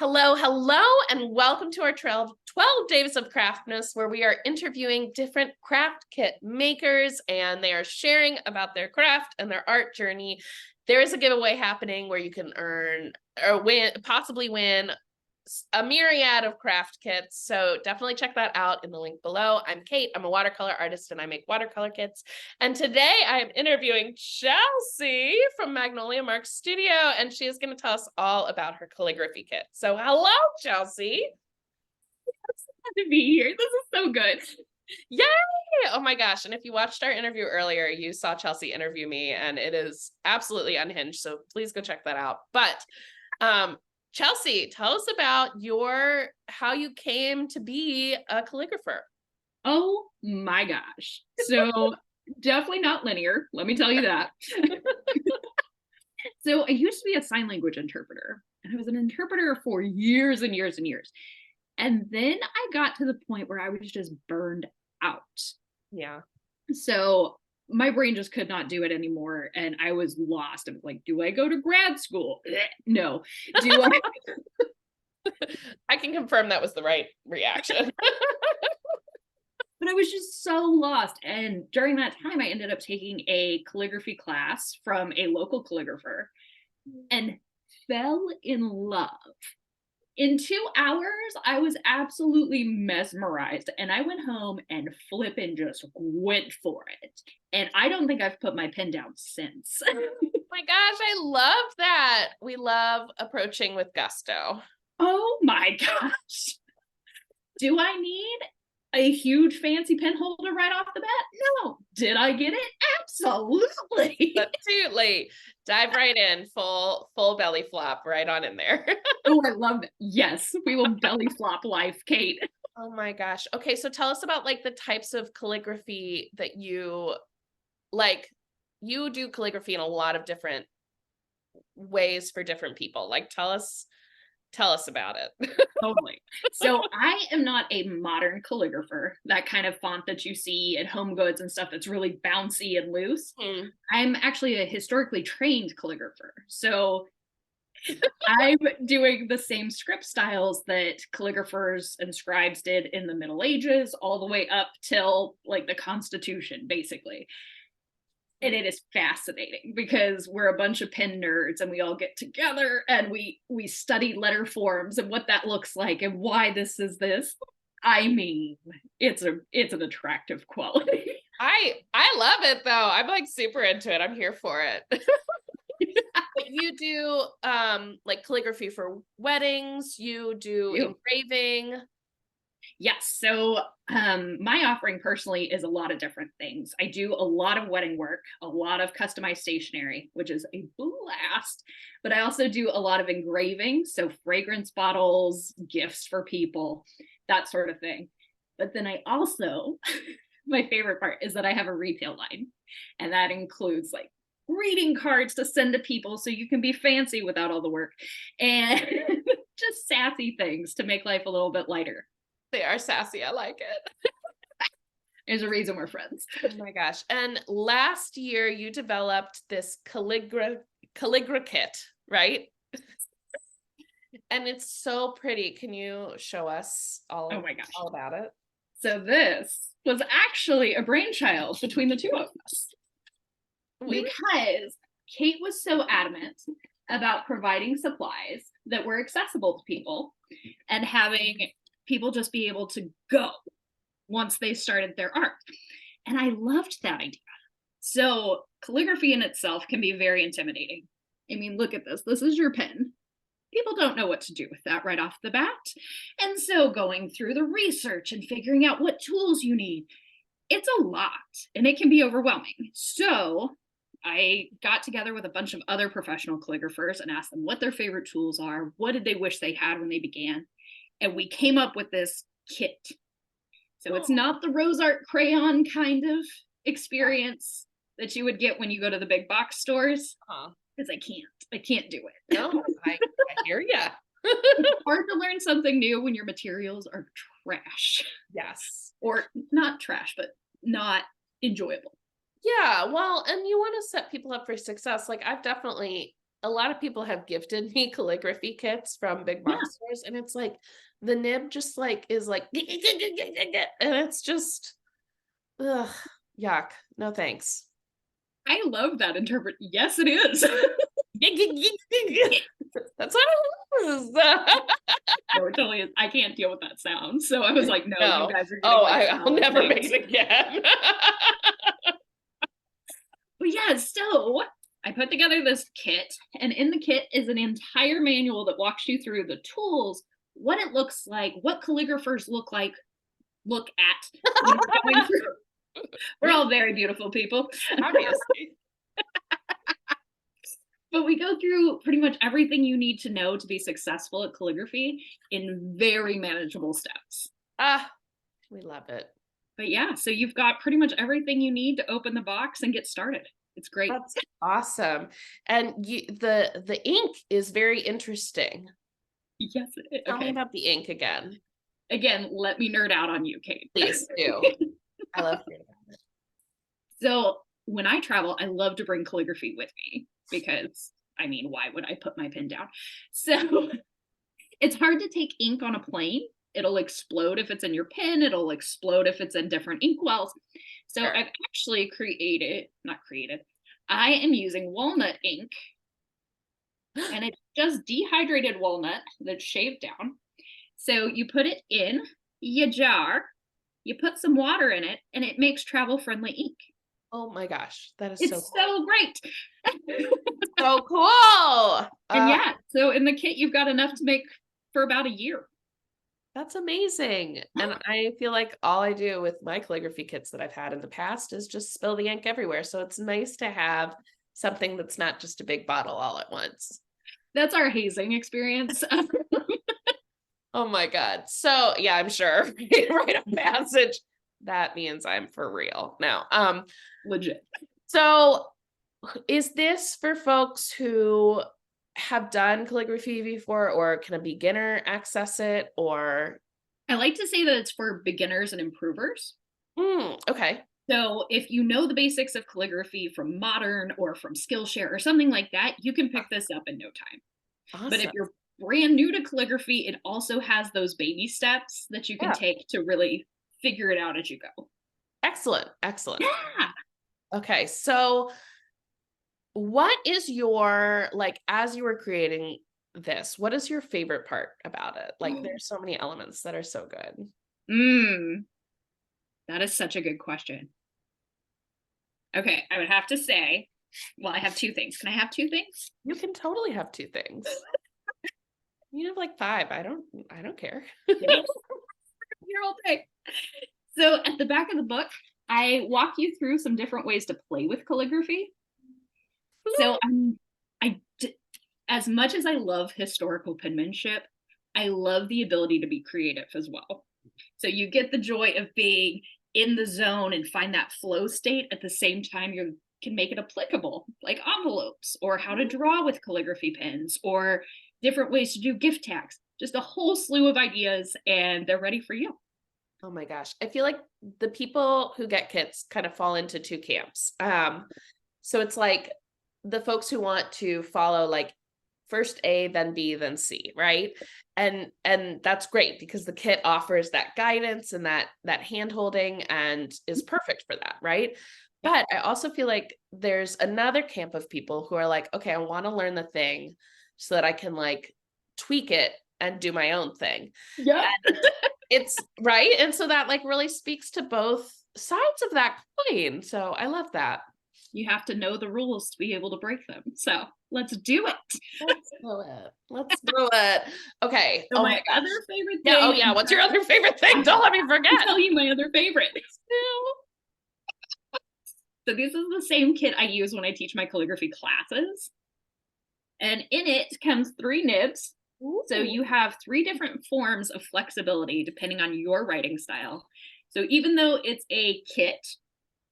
Hello, hello, and welcome to our 12 Days of Craftmas, where we are interviewing different craft kit makers and they are sharing about their craft and their art journey. There is a giveaway happening where you can earn or possibly win a myriad of craft kits. So definitely check that out in the link below. I'm Kate. I'm a watercolor artist and I make watercolor kits. And today I'm interviewing Chelsea from Magnolia Marks Studio, and she is going to tell us all about her calligraphy kit. So hello, Chelsea. It's glad to be here. This is so good. Yay! Oh my gosh. And if you watched our interview earlier, you saw Chelsea interview me, and it is absolutely unhinged. So please go check that out. But Chelsea, tell us about how you came to be a calligrapher. Oh my gosh. So definitely not linear. Let me tell you that. So I used to be a sign language interpreter, and I was an interpreter for years and years and years. And then I got to the point where I was just burned out. Yeah. So my brain just could not do it anymore. And I was lost. I was like, do I go to grad school? No. Do I? I can confirm that was the right reaction. But I was just so lost. And during that time, I ended up taking a calligraphy class from a local calligrapher and fell in love. In 2 hours, I was absolutely mesmerized. And I went home and flippin' just went for it. And I don't think I've put my pen down since. Oh my gosh, I love that. We love approaching with gusto. Oh my gosh. Do I need a huge fancy pen holder right off the bat? No. Did I get it? Absolutely. Absolutely. Dive right in, full belly flop right on in there. Oh, I love it. Yes, we will belly flop life, Kate. Oh my gosh. Okay, so tell us about like the types of calligraphy that you like. You do calligraphy in a lot of different ways for different people. Like tell us about it. Totally. So I am not a modern calligrapher, that kind of font that you see at Home Goods and stuff that's really bouncy and loose. I'm actually a historically trained calligrapher. So I'm doing the same script styles that calligraphers and scribes did in the Middle Ages, all the way up till like the Constitution, basically. And it is fascinating because we're a bunch of pen nerds and we all get together and we study letter forms and what that looks like and why this is this. I mean, it's an attractive quality. I love it though. I'm like super into it. I'm here for it. You do like calligraphy for weddings, you do engraving. Yes. So my offering personally is a lot of different things. I do a lot of wedding work, a lot of customized stationery, which is a blast. But I also do a lot of engraving. So fragrance bottles, gifts for people, that sort of thing. But then I also, my favorite part is that I have a retail line. And that includes like greeting cards to send to people so you can be fancy without all the work. And just sassy things to make life a little bit lighter. They are sassy. I like it. There's a reason we're friends. Oh my gosh. And last year you developed this calligra kit, right? And it's so pretty. Can you show us all about it? So this was actually a brainchild between the two of us. Because Kate was so adamant about providing supplies that were accessible to people and having people just be able to go once they started their art. And I loved that idea. So calligraphy in itself can be very intimidating. I mean, look at this. This is your pen. People don't know what to do with that right off the bat. And so going through the research and figuring out what tools you need, it's a lot and it can be overwhelming. So I got together with a bunch of other professional calligraphers and asked them what their favorite tools are. What did they wish they had when they began? And we came up with this kit. So it's not the rose art crayon kind of experience that you would get when you go to the big box stores. Because I can't do it. No, I hear ya. It's hard to learn something new when your materials are trash. Yes. Or not trash, but not enjoyable. Yeah, well, and you want to set people up for success. Like I've definitely a lot of people have gifted me calligraphy kits from big Yeah, box stores, and it's like the nib just like is like and it's just ugh, yuck. No thanks. I love that interpret. Yes, it is. That's what it is. No, it totally is. I can't deal with that sound. So I was like, no, you No. guys are getting Oh, like I'll solid never make things. it again. But yeah, so I put together this kit, and in the kit is an entire manual that walks you through the tools, what it looks like, what calligraphers look at when we're going through. We're all very beautiful people. Obviously. But we go through pretty much everything you need to know to be successful at calligraphy in very manageable steps. Ah, we love it. But yeah, so you've got pretty much everything you need to open the box and get started. It's great. That's awesome. And the ink is very interesting. Yes. Tell me Okay. about the ink again. Again, let me nerd out on you, Kate. Please do. I love hearing about it. So when I travel, I love to bring calligraphy with me because, I mean, why would I put my pen down? So it's hard to take ink on a plane. It'll explode if it's in your pen. It'll explode if it's in different inkwells. So Sure. I've actually I am using walnut ink, and it's just dehydrated walnut that's shaved down. So you put it in your jar, you put some water in it, and it makes travel friendly ink. Oh my gosh, that is so It's cool. so great. So cool. And yeah, so in the kit, you've got enough to make for about a year. That's amazing. And I feel like all I do with my calligraphy kits that I've had in the past is just spill the ink everywhere. So it's nice to have something that's not just a big bottle all at once. That's our hazing experience. Oh my God. So yeah, I'm sure. Write a passage. That means I'm for real now. Legit. So is this for folks who have done calligraphy before, or can a beginner access it, or I like to say that it's for beginners and improvers. okay. So if you know the basics of calligraphy from Modern or from Skillshare or something like that, you can pick this up in no time. But if Awesome. you're brand new to calligraphy, it also has those baby steps that you can Yeah. take to really figure it out as you go. Excellent. Excellent. Yeah. Okay. So what is your, like, as you were creating this, what is your favorite part about it? Like, there's so many elements that are so good. That is such a good question. Okay, I would have to say, well, I have two things. Can I have two things? You can totally have two things. You have like five. I don't care. Your whole thing. So at the back of the book, I walk you through some different ways to play with calligraphy. So as much as I love historical penmanship, I love the ability to be creative as well. So you get the joy of being in the zone and find that flow state at the same time you can make it applicable, like envelopes or how to draw with calligraphy pens or different ways to do gift tags. Just a whole slew of ideas, and they're ready for you. Oh my gosh. I feel like the people who get kits kind of fall into two camps. So it's like the folks who want to follow like first A, then B, then C, right? And that's great because the kit offers that guidance and that hand holding and is perfect for that, right? But I also feel like there's another camp of people who are like, okay, I want to learn the thing so that I can like tweak it and do my own thing. Yeah. It's right. And so that like really speaks to both sides of that coin. So I love that. You have to know the rules to be able to break them. So let's do it. Let's do it. Let's do it. Okay. So Oh my my gosh. other favorite Yeah. thing. Oh yeah. What's your other favorite thing? Don't let me I'll forget. tell you my other favorite. So this is the same kit I use when I teach my calligraphy classes. And in it comes 3 nibs. So Ooh. you have 3 different forms of flexibility depending on your writing style. So even though it's a kit,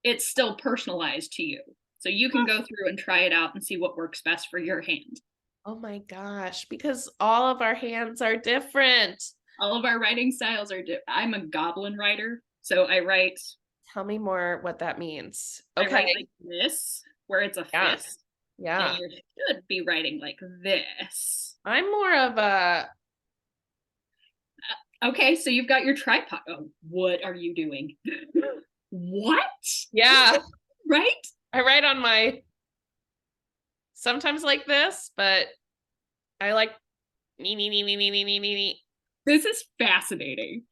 it's still personalized to you. So you can go through and try it out and see what works best for your hand. Oh my gosh. Because all of our hands are different. All of our writing styles are different. I'm a goblin writer. So I Tell me more what that means. write Okay. like this, where it's a Yeah. fist. Yeah. you should be writing like this. I'm more of a, Okay, so you've got your tripod. Oh, what are you doing? What? yeah, Right? I write on my, sometimes like this, but I like me. This is fascinating.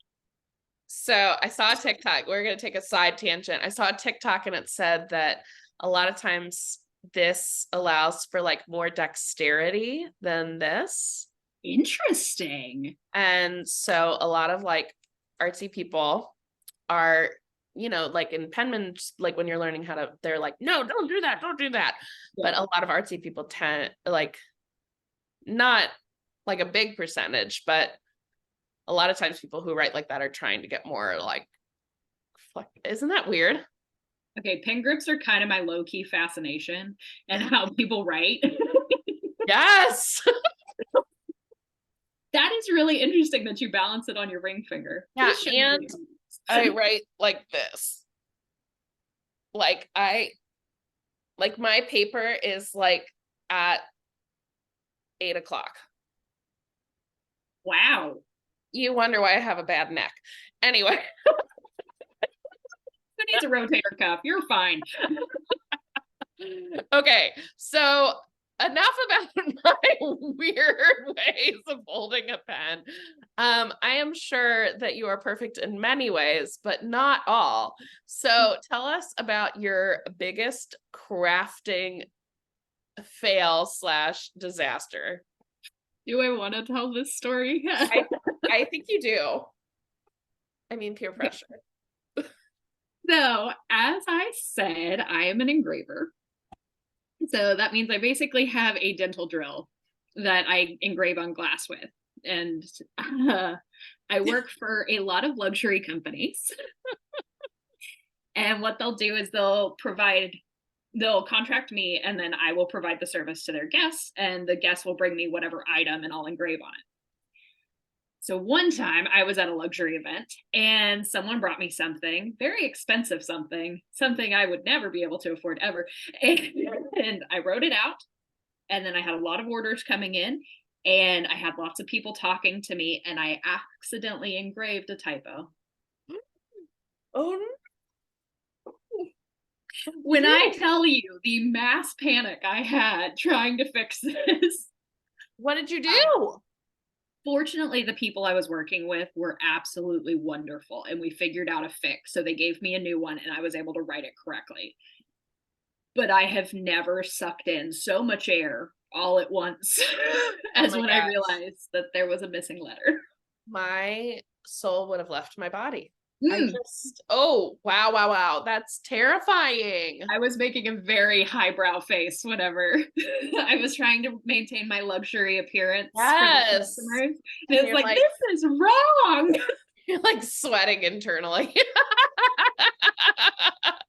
So I saw a TikTok. We're going to take a side tangent. I saw a TikTok and it said that a lot of times this allows for like more dexterity than this. Interesting. And so a lot of like artsy people are, you know, like in penman, like when you're learning how to, they're like, no, don't do that. Don't do that. Yeah. But a lot of artsy people tend like, not like a big percentage, but a lot of times people who write like that are trying to get more like, isn't that weird? Okay, pen grips are kind of my low-key fascination and how people write. Yes. That is really interesting that you balance it on your ring finger. Yeah, Please show me. and I write like this. Like my paper is like at 8 o'clock. Wow. You wonder why I have a bad neck. Anyway. Who needs a rotator cuff? You're fine. Okay, so enough about my weird ways of holding a pen. I am sure that you are perfect in many ways, but not all. So tell us about your biggest crafting fail / disaster. Do I want to tell this story? I think you do. I mean, peer pressure. So, as I said, I am an engraver. So that means I basically have a dental drill that I engrave on glass with. And I work for a lot of luxury companies. And what they'll do is they'll contract me, and then I will provide the service to their guests, and the guests will bring me whatever item and I'll engrave on it. So one time I was at a luxury event and someone brought me something, very expensive something I would never be able to afford ever. And I wrote it out, and then I had a lot of orders coming in, and I had lots of people talking to me, and I accidentally engraved a typo. Oh, when I tell you the mass panic I had trying to fix this. what did you do? Fortunately, the people I was working with were absolutely wonderful, and we figured out a fix. So they gave me a new one, and I was able to write it correctly. But I have never sucked in so much air all at once as when I realized that there was a missing letter. My soul would have left my body. Mm. Wow. That's terrifying. I was making a very highbrow face whenever I was trying to maintain my luxury appearance for the customers. And it's like, this is wrong. You're like sweating internally.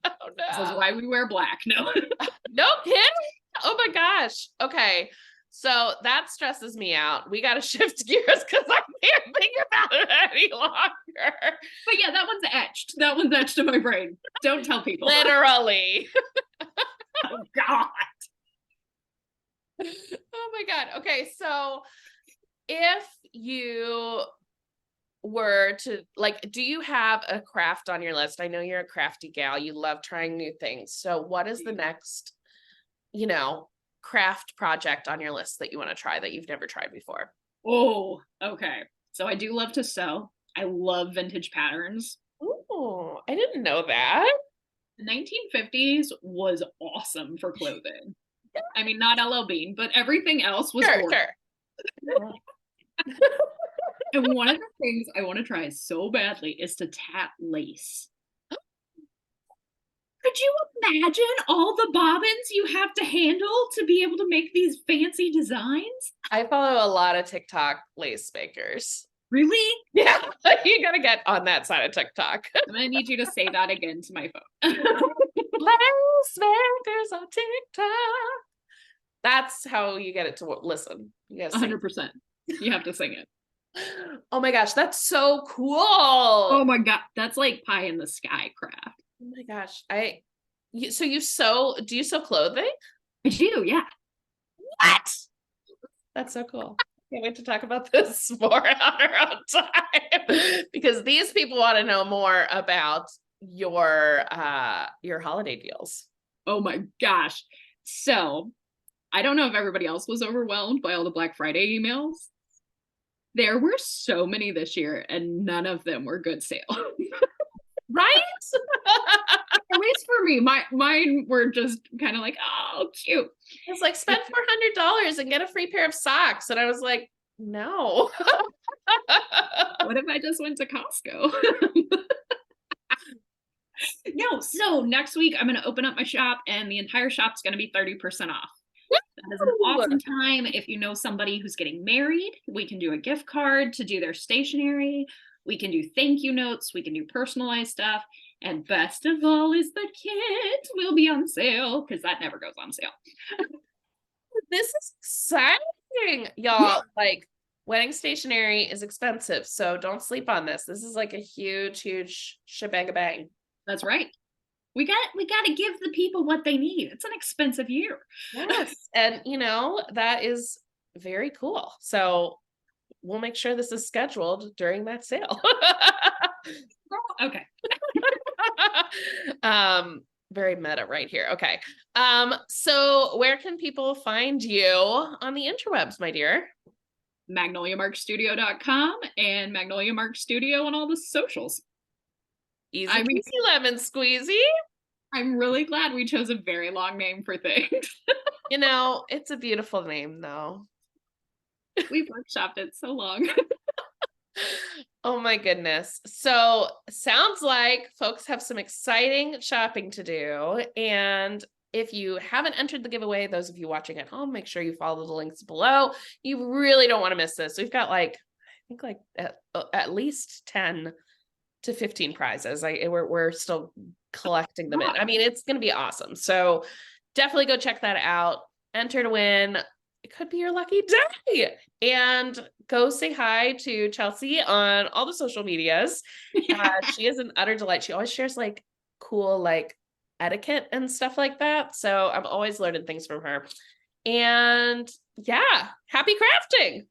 Oh, no. This is why we wear black. No. No kidding. Oh my gosh. Okay. So that stresses me out. We got to shift gears because I can't think about it any longer. But yeah, that one's etched. That one's etched in my brain. Don't tell people. Literally. Oh God. Oh my God. Okay. So if you were to like, do you have a craft on your list? I know you're a crafty gal. You love trying new things. So what is the next, craft project on your list that you want to try that you've never tried before? Oh, okay. So I do love to sew. I love vintage patterns. Oh, I didn't know that. The 1950s was awesome for clothing. I mean, not LL Bean, but everything else was gorgeous. Sure. And one of the things I want to try so badly is to tat lace. Could you imagine all the bobbins you have to handle to be able to make these fancy designs? I follow a lot of TikTok lace makers. Really? Yeah, you gotta get on that side of TikTok. I'm gonna need you to say that again to my phone. Lace makers on TikTok. That's how you get it to listen. You gotta 100%. You have to sing it. Oh my gosh, that's so cool. Oh my God, that's like pie in the sky craft. Oh my gosh. So you sew, do you sew clothing? I do, yeah. What? That's so cool. Can't wait to talk about this more on our own time because these people want to know more about your holiday deals. Oh my gosh. So I don't know if everybody else was overwhelmed by all the Black Friday emails. There were so many this year, and none of them were good sale. Right? At least for me, mine were just kind of like, oh, cute. It's like spend $400 and get a free pair of socks, and I was like, no. What if I just went to Costco? No, so next week I'm going to open up my shop, and the entire shop's going to be 30% off. That is an awesome time. If you know somebody who's getting married, we can do a gift card to do their stationery. We can do thank you notes. We can do personalized stuff. And best of all is the kit will be on sale because that never goes on sale. This is exciting, y'all. Like, wedding stationery is expensive, so don't sleep on this. This is like a huge shebang-a-bang. That's right. We got to give the people what they need. It's an expensive year. Yes. And that is very cool. So we'll make sure this is scheduled during that sale. Okay. Very meta right here. Okay. So where can people find you on the interwebs, my dear? MagnoliaMarksStudio.com and Magnolia Marks Studio on all the socials. Easy peasy lemon squeezy. I'm really glad we chose a very long name for things. It's a beautiful name though. We've workshopped it so long. Oh my goodness. So sounds like folks have some exciting shopping to do. And if you haven't entered the giveaway, those of you watching at home, make sure you follow the links below. You really don't want to miss this. We've got at least 10 to 15 prizes. We're still collecting them in. I mean, it's going to be awesome. So definitely go check that out. Enter to win. It could be your lucky day. And go say hi to Chelsea on all the social medias. She is an utter delight. She always shares cool etiquette and stuff like that. So I'm always learning things from her. And yeah, happy crafting.